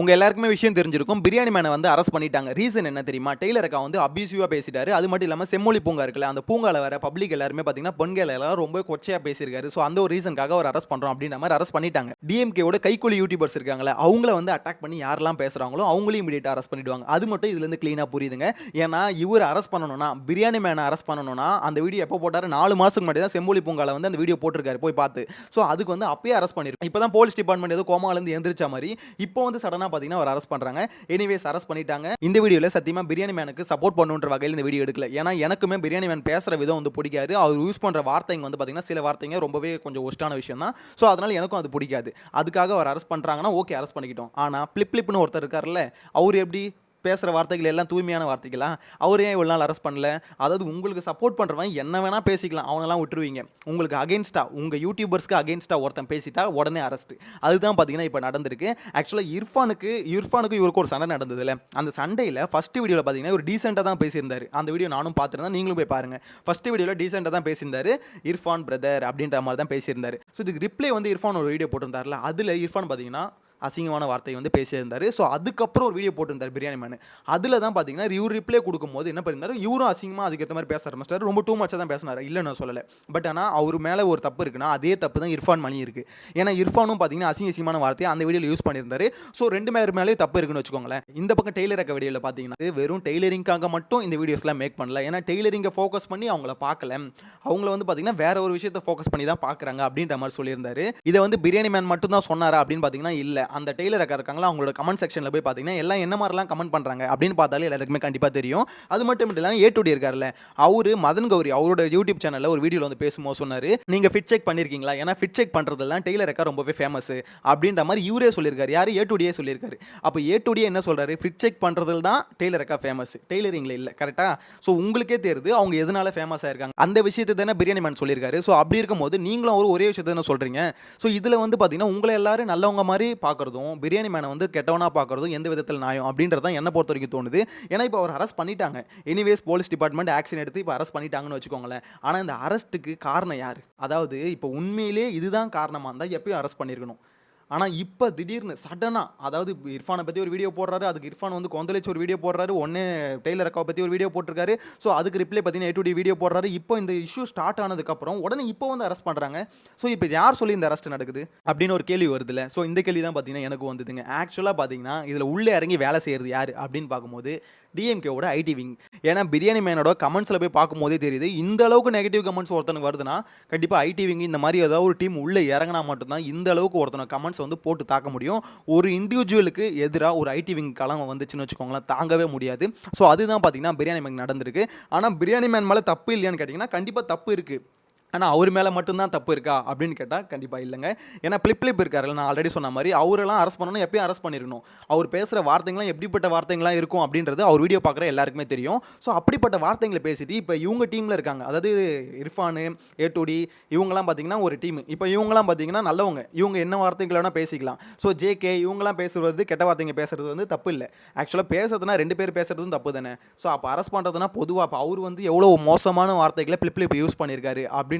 உங்க எல்லாருக்குமே விஷயம் தெரிஞ்சிருக்கும். பிரியாணி மேனை வந்து அரெஸ்ட் பண்ணிட்டாங்க. ரீசன் என்ன தெரியுமா? டெய்லர் அக்கா வந்து அபியூசிவா பேசிட்டாரு. அது மட்டும் இல்லாம செம்மொழி பூங்கா இருக்குல்ல, அந்த பூங்கால வர பப்ளிக் எல்லாருமே பார்த்தீங்கன்னா, பெண்கள் எல்லாரும் ரொம்ப கொச்சையா பேசியிருக்காரு. ஸோ அந்த ஒரு ரீசனுக்காக அவர் அரெஸ்ட் பண்றோம் அப்படின்ற மாரி அரெஸ்ட் பண்ணிட்டாங்க. டிஎம்கேவோட கைக்கூலி யூடியூபர்ஸ் இருக்காங்கல்ல, அவங்கள வந்து அட்டாக் பண்ணி யாரெல்லாம் பேசுறாங்களோ அவங்களையும் இமிடியேட்டா அரெஸ்ட் பண்ணிடுவாங்க. அது மட்டும் இதுலேருந்து கிளீனா புரியுதுங்க. ஏன்னா இவர அரெஸ்ட் பண்ணணும்னா, பிரியாணி மேனை அரெஸ்ட் பண்ணணும்னா, அந்த வீடியோ எப்போ போட்டாரு? 4 மாசத்துக்கு முன்னாடி தான் செம்மொழி பூங்கால வந்து அந்த வீடியோ போட்டிருக்காரு போய் பார்த்து. ஸோ அதுக்கு வந்து அப்பயே அரெஸ்ட் பண்ணிருக்கும். இப்போ தான் போலீஸ் டிபார்ட்மெண்ட் ஏதோ கோமாலேருந்து எந்திரிச்ச மாரி, இப்போ வந்து சடனா பார்த்தீங்கன்னா அவர் அரெஸ்ட் பண்றாங்க. எனிவேஸ் அரெஸ்ட் பண்ணிட்டாங்க. இந்த வீடியோல சத்தியமா பிரியாணி மேனுக்கு சப்போர்ட் பண்ணுன்ற வகையில் இந்த வீடியோ எடுக்கல. ஏன்னா எனக்குமே பிரியாணி மேன் பேசுற விதம் வந்து பிடிக்காது. அவர் யூஸ் பண்ற வார்த்தைங்க வந்து பாத்தீங்கன்னா சில வார்த்தைங்க ரொம்பவே கொஞ்சம் ஒஸ்டான விஷயம் தான். ஸோ அதனால எனக்கும் அது பிடிக்காது. அதுக்காக அவர் அரெஸ்ட் பண்றாங்கன்னா ஓகே அரெஸ்ட் பண்ணிக்கிட்டோம். ஆனா பிளிப்னு ஒருத்தர் இருக்காருல்ல, அவர் எப்படி பேசுற வார்த்தைகள் எல்லாம் தூய்மையான வார்த்தைகளா? அவர் ஏன் இவ்வளவு நாள் அரெஸ்ட் பண்ணல? அதாவது உங்களுக்கு சப்போர்ட் பண்றவன் என்ன வேணா பேசிக்கலாம். அவனெல்லாம் விட்டுருவீங்க. உங்களுக்கு அகைன்ஸ்டா உங்க யூடியூபர்ஸ்க்கு அகைன்ஸ்டா ஒருத்தன் பேசிட்டா உடனே அரெஸ்ட். அதுதான் பாத்தீங்கன்னா இப்ப நடந்திருக்கு. ஆக்சுவலா இர்ஃபானுக்கு இவருக்கு ஒரு சண்டை நடந்ததுல. அந்த சண்டையில ஃபர்ஸ்ட் வீடியோல பாத்தீங்கன்னா ஒரு டீசென்ட்டா தான் பேசியிருந்தாரு. அந்த வீடியோ நானும் பார்த்திருந்தேன். நீங்களும் போய் பாருங்க. ஃபர்ஸ்ட் வீடியோல டீசென்ட்டா தான் பேசியிருந்தாரு. இர்ஃபான் பிரதர் அப்படின்ற மாதிரி தான் பேசியிருந்தாரு. ஸோ இதுக்கு ரிப்ளை வந்து இர்ஃபான் ஒரு வீடியோ போட்டிருந்தாருல, அதுல இர்ஃபான் பாத்தீங்கன்னா அசிங்கமான வார்த்தை வந்து பேசியிருந்தாரு. ஸோ அதுக்கப்புறம் ஒரு வீடியோ போட்டிருந்தார் பிரியாணி மேன். அதில் தான் பார்த்தீங்கன்னா இவர் ரிப்ளை கொடுக்கும்போது என்ன பண்ணியிருந்தாரு, இவரும் அசிங்கமாக அதுக்கேற்ற மாதிரி பேச ஆரம்பிச்சிட்டாரு. ரொம்ப டூ மச்சாக தான் பேசினார், இல்லைன்னு நான் சொல்லலை. பட் ஆனால் அவர் மேலே ஒரு தப்பு இருக்குன்னா அதே தப்பு தான் இர்ஃபான் மணி இருக்குது. ஏன்னா இர்ஃபானும் பார்த்தீங்கன்னா அசிங்கமான வார்த்தையை அந்த வீடியோவில் யூஸ் பண்ணியிருந்தாரு. ஸோ 2 பேர் மேலே தப்பு இருக்குன்னு வச்சுக்கோங்களேன். இந்த பக்கம் டெய்லர் அக்க வீடியோவில் பார்த்தீங்கன்னா வெறும் டெய்லரிங்காக மட்டும் இந்த வீடியோஸ்லாம் மேக் பண்ணல. ஏன்னா டெய்லரிங்கை ஃபோக்கஸ் பண்ணி அவங்கள பார்க்கல, அவங்கள வந்து பார்த்தீங்கன்னா வேற ஒரு விஷயத்தை ஃபோக்கஸ் பண்ணி தான் பார்க்குறாங்க அப்படின்ற மாதிரி சொல்லியிருந்தாரு. இதை வந்து பிரியாணி மேன் மட்டும் தான் சொன்னாரா அப்படின்னு பார்த்தீங்கன்னா இல்லை. அந்த டெய்லர் அக்கா அவங்களோட கமெண்ட் செக்ஷன்ல போய் பாத்தீங்கன்னா எல்லாம் என்ன மாதிரிலாம் கமெண்ட் பண்றாங்க அப்படின்னு பார்த்தாலே எல்லாருக்குமே கண்டிப்பா தெரியும். அது மட்டும் இல்லாம ஏ2டி இருக்காருல்ல, அவரு மதன் கௌரி அவரோட யூடியூப் சேனல்ல ஒரு வீடியோல வந்து பேசும்போது சொன்னாரு, நீங்க ஃபிட் செக் பண்ணிருக்கீங்களா? ஏன்னா ஃபிட் செக் பண்றதெல்லாம் டெய்லர் அக்கா ரொம்பவே ஃபேமஸ் அப்படின்ற மாதிரி இவரே சொல்லியிருக்காரு. யாரு? ஏ2டியே சொல்லியிருக்காரு. அப்ப ஏ2டி என்ன சொல்றாரு? ஃபிட் செக் பண்றதுல தான் டெய்லர் அக்கா ஃபேமஸ், டெய்லரிங்ல இல்ல. கரெக்டா? சோ உங்களுக்கே தெரியுது அவங்க எதனால ஃபேமஸ் ஆயிருக்காங்க. அந்த விஷயத்தை தானே பிரியாணி மேன் சொல்லியிருக்காரு. சோ அப்படி இருக்கும்போது நீங்களும் ஒரே விஷயத்தை தானே சொல்றீங்க. சோ இதுல வந்து பாத்தீங்கன்னா உங்களை எல்லாரும் நல்லவங்க மாதிரி பாக்குறதும் பிரியாணி மேனை வந்து கெட்டவனா பார்க்கறதும் எந்த விதத்தில் நியாயம் அப்படின்றது தான் என்ன பொறுத்த வரைக்கும் தோணுது. ஏன்னா இப்போ அவர் அரெஸ்ட் பண்ணிட்டாங்க. எனிவேஸ் போலீஸ் டிபார்ட்மெண்ட் ஆக்ஷன் எடுத்து இப்போ அரெஸ்ட் பண்ணிட்டாங்கன்னு வச்சுக்கோங்களேன். ஆனால் இந்த அரெஸ்ட்டுக்கு காரணம் யார்? அதாவது இப்போ உண்மையிலே இதுதான் காரணமாக இருந்தால் எப்பயும் அரெஸ்ட் பண்ணியிருக்கணும். ஆனால் இப்போ திடீர்னு சடனாக, அதாவது இர்ஃபானை பற்றி ஒரு வீடியோ போடுறாரு, அதுக்கு இர்ஃபான் வந்து கொந்தளிச்சு ஒரு வீடியோ போடுறாரு, ஒன்று டெய்லர் அக்காவை பற்றி ஒரு வீடியோ போட்டிருக்காரு. ஸோ அதுக்கு ரிப்ளை பார்த்தீங்கன்னா ஏ2டி வீடியோ போடுறாரு. இப்போ இந்த இஷ்யூ ஸ்டார்ட் ஆனதுக்கப்புறம் உடனே இப்போ வந்து அரெஸ்ட் பண்ணுறாங்க. ஸோ இப்போ யார் சொல்லி இந்த அரெஸ்ட் நடக்குது அப்படின்னு ஒரு கேள்வி வருதுல்ல. ஸோ இந்த கேள்வி தான் பார்த்தீங்கன்னா எனக்கு வந்ததுங்க. ஆக்சுவலாக பார்த்தீங்கன்னா இதில் உள்ளே இறங்கி வேலை செய்கிறது யார் அப்படின்னு பார்க்கும்போது டிஎம்கேவோட ஐடி விங். ஏன்னா பிரியாணி மேனோட கமெண்ட்ஸில் போய் பார்க்கும்போதே தெரியுது, இந்த அளவுக்கு நெகட்டிவ் கமெண்ட்ஸ் ஒருத்தனுக்கு வருதுன்னா கண்டிப்பாக ஐடி விங் இந்த மாதிரி ஏதாவது ஒரு டீம் உள்ளே இறங்கினா மட்டும்தான் இந்த அளவுக்கு ஒருத்தனை கமெண்ட்ஸ் வந்து போட்டு தாக்க முடியும். ஒரு இண்டிவிஜுவலுக்கு எதிராக ஒரு ஐடி விங் களம் வந்துச்சுன்னு வச்சுக்கோங்களேன், தாங்கவே முடியாது. ஸோ அதுதான் பார்த்தீங்கன்னா பிரியாணி மேன் நடந்திருக்கு. ஆனால் பிரியாணி மேன் மேலே தப்பு இல்லையான்னு கேட்டிங்கன்னா கண்டிப்பாக தப்பு இருக்குது. ஆனால் அவர் மேலே மட்டும்தான் தப்பு இருக்கா அப்படின்னு கேட்டால் கண்டிப்பாக இல்லைங்க. ஏன்னா பிளிப் இருக்காருல்ல, நான் ஆல்ரெடி சொன்ன மாதிரி அவரெல்லாம் அரெஸ்ட் பண்ணணும், எப்பயும் அரெஸ்ட் பண்ணிடணும். அவர் பேசுகிற வார்த்தைங்களாம் எப்படிப்பட்ட வார்த்தைங்களாம் இருக்கும் அப்படின்றது அவர் வீடியோ பார்க்குற எல்லாருக்குமே தெரியும். ஸோ அப்படிப்பட்ட வார்த்தைங்களை பேசிட்டு இப்போ இவங்க டீமில் இருக்காங்க, அதாவது இர்ஃபானு, ஏ2டி இவங்கெல்லாம் பார்த்தீங்கன்னா ஒரு டீம். இப்போ இவங்கெல்லாம் பார்த்தீங்கன்னா நல்லவங்க, இவங்க என்ன வார்த்தைகளை வேணால் பேசிக்கலாம். ஸோ ஜேகே இவங்கெல்லாம் பேசுறது, கெட்ட வார்த்தைங்க பேசுறது வந்து தப்பு இல்லை. ஆக்சுவலாக பேசுறதுனா 2 பேர் பேசுறதும் தப்பு தானே. ஸோ அப்போ அரெஸ்ட் பண்ணுறதுனா பொதுவாக அப்போ அவர் வந்து எவ்வளோ மோசமான வார்த்தைகளை பிளிப் யூஸ் பண்ணியிருக்காரு அப்படின்றது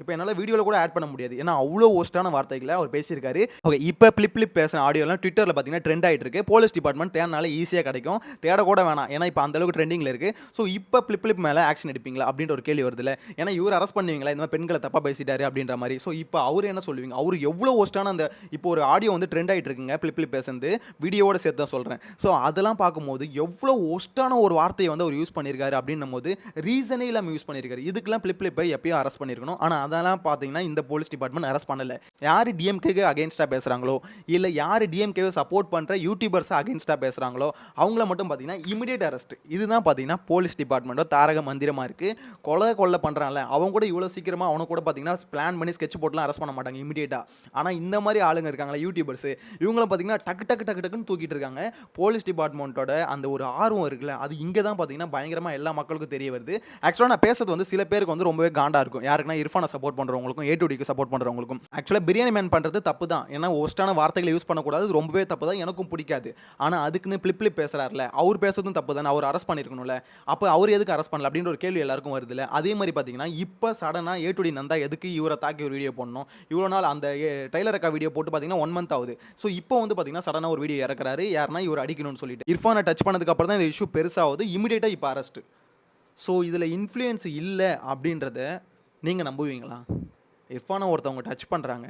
இப்போ என்னால் வீடியோவில் கூட ஆட் பண்ண முடியாது. ஏன்னா அவ்வளோ ஒஸ்டான வார்த்தைகளை அவர் பேசியிருக்காரு. ஓகே, இப்போ பிளிப் பேசுகிற ஆடியோலாம் ட்விட்டரில் பார்த்தீங்கன்னா ட்ரெண்ட் ஆகிட்டு இருக்கு. போலீஸ் டிபார்ட்மெண்ட் தேடினால ஈஸியாக கிடைக்கும், தேடக்கூட வேணாம். ஏன்னா இப்போ அந்த அளவுக்கு ட்ரெண்டிங்கில் இருக்கு. ஸோ இப்போ பிளிப் மேலே ஆக்ஷன் எடுப்பீங்களா அப்படின்ற ஒரு கேள்வி வருதுல்ல. ஏன்னா இவர் அரெஸ்ட் பண்ணுவீங்களா இந்த மாதிரி பெண்களை தப்பாக பேசிட்டாரு அப்படின்ற மாதிரி. ஸோ இப்போ அவர் என்ன சொல்லுவீங்க? அவர் எவ்வளோ ஒஸ்டான அந்த இப்போ ஒரு ஆடியோ வந்து ட்ரெண்ட் ஆகிட்டு இருக்குங்க, பிளிப் பேசுறது வீடியோவோட சேர்த்து தான் சொல்கிறேன். ஸோ அதெல்லாம் பார்க்கும்போது எவ்வளோ ஒஸ்டான ஒரு வார்த்தையை வந்து அவர் யூஸ் பண்ணியிருக்காரு அப்படின்னும் போது ரீசனே இல்லாமல் யூஸ் பண்ணியிருக்காரு. இதுக்கெல்லாம் பிளிப்பை எப்பயும் அரெஸ்ட் பண்ணியிருக்கணும். ஆனால் அதெல்லாம் பார்த்தீங்கன்னா இந்த போலீஸ் டிபார்ட்மெண்ட் அரெஸ்ட் பண்ணல. யார் டிஎம்கேக்கு அகைன்ஸ்டா பேசுறாங்களோ, இல்ல யார் டிஎம்கேவை சப்போர்ட் பண்ற யூடியூபர்ஸ் அகைன்ஸ்டா பேசுறாங்களோ அவங்கள மட்டும் பார்த்தீங்கன்னா இமிடியேட் அரெஸ்ட். இதுதான் பார்த்தீங்கன்னா போலீஸ் டிபார்ட்மெண்ட்டோட தாரக மந்திரமா இருக்கு. கொலை பண்றான்ல அவன் கூட இவ்வளவு சீக்கிரமா அவனை கூட பார்த்தீங்கன்னா பிளான் பண்ணி ஸ்கெட்ச் போட்டுலாம் அரெஸ்ட் பண்ண மாட்டாங்க இமிடியேட்டா. ஆனா இந்த மாதிரி ஆளுங்க இருக்காங்களா யூடியூபர்ஸ், இவங்கள பார்த்தீங்கன்னா டக்குன்னு தூக்கிட்டு இருக்காங்க. போலீஸ் டிபார்ட்மெண்ட்டோட அந்த ஒரு ஆர்வம் இருக்குல்ல, அது இங்க தான் பார்த்தீங்கன்னா பயங்கரமா எல்லா மக்களுக்கும் தெரிய வருது. ஆக்சுவலாக நான் பேசுறது வந்து சில பேருக்கு வந்து ரொம்பவே காண்டா இருக்கும். யாருக்கு யாருக்குன்னா இர்ஃபானை சப்போர்ட் பண்ணுறவங்களுக்கும் A2Dக்கு சப்போர்ட் பண்ணுறவங்களுக்கும். ஆக்சுவலாக பிரியாணி மேன் பண்ணுறது தப்பு தான். ஏன்னா ஒஸ்ட்டான வார்த்தைகளை யூஸ் பண்ணக்கூடாது, ரொம்பவே தப்பு தான், எனக்கும் பிடிக்காது. ஆனால் அதுக்குன்னு பிளிப் பேசுகிறாருல, அவர் பேசுறதும் தப்பு தானே, அவர் அரெஸ்ட் பண்ணியிருக்கணும்ல. அப்போ அவர் எதுக்கு அரெஸ்ட் பண்ணல அப்படின்ற ஒரு கேள்வி எல்லாருக்கும் வருதுல்ல. அதே மாதிரி பார்த்தீங்கன்னா இப்போ சடனாக A2D நந்தா எதுக்கு இவரை தாக்கி ஒரு வீடியோ போடணும், இவ்வளோ நாள் அந்த டைலர் அக்கா வீடியோ போட்டு பார்த்தீங்கன்னா 1 மந்த் ஆகுது. ஸோ இப்போ வந்து பார்த்தீங்கன்னா சடனாக ஒரு வீடியோ இறக்குறாரு, யாருன்னா இவர் அடிக்கணும்னு சொல்லிட்டு. இர்ஃபானை டச் பண்ணதுக்கு அப்புறம் தான் இந்த இஷ்யூ பெருசாகுது, இமிடியேட்டாக இப்போ அரெஸ்ட். ஸோ இதில் இன்ஃப்ளூயன்ஸ் இல்லை அப்படின்றத நீங்கள் நம்புவீங்களா? இர்ஃபானை ஒருத்தவங்க டச் பண்ணுறாங்க,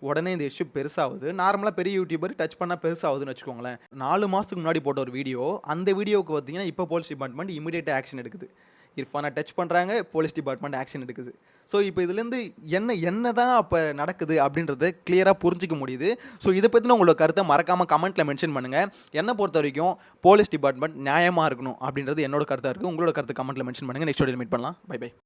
உடனே இந்த இஷ்யூ பெருசாகுது. நார்மலாக பெரிய யூடியூபர் டச் பண்ணால் பெருசாகுதுன்னு வச்சுக்கோங்களேன். 4 மாதத்துக்கு முன்னாடி போட்ட ஒரு வீடியோ, அந்த வீடியோவுக்கு பார்த்தீங்கன்னா இப்போ போலீஸ் டிபார்ட்மெண்ட் இமிடியேட்டாக ஆக்ஷன் எடுக்குது. இர்ஃபானை டச் பண்ணுறாங்க, போலீஸ் டிபார்ட்மெண்ட் ஆக்ஷன் எடுக்குது. ஸோ இப்போ இதுலேருந்து என்ன தான் அப்போ நடக்குது அப்படின்றத கிளியராக புரிஞ்சிக்க முடியுது. ஸோ இதை பற்றின உங்களோட கருத்தை மறக்காமல் கமெண்ட்டில் மென்ஷன் பண்ணுங்கள். என்னை பொறுத்த வரைக்கும் போலீஸ் டிபார்ட்மெண்ட் நியாயமாக இருக்கணும் அப்படின்றது என்னோட கருத்தாக இருக்குது. உங்களோட கருத்து கமெண்ட்டில் மென்ஷன் பண்ணுங்கள். நெக்ஸ்ட் வீடியோவில் மீட் பண்ணலாம். Bye by.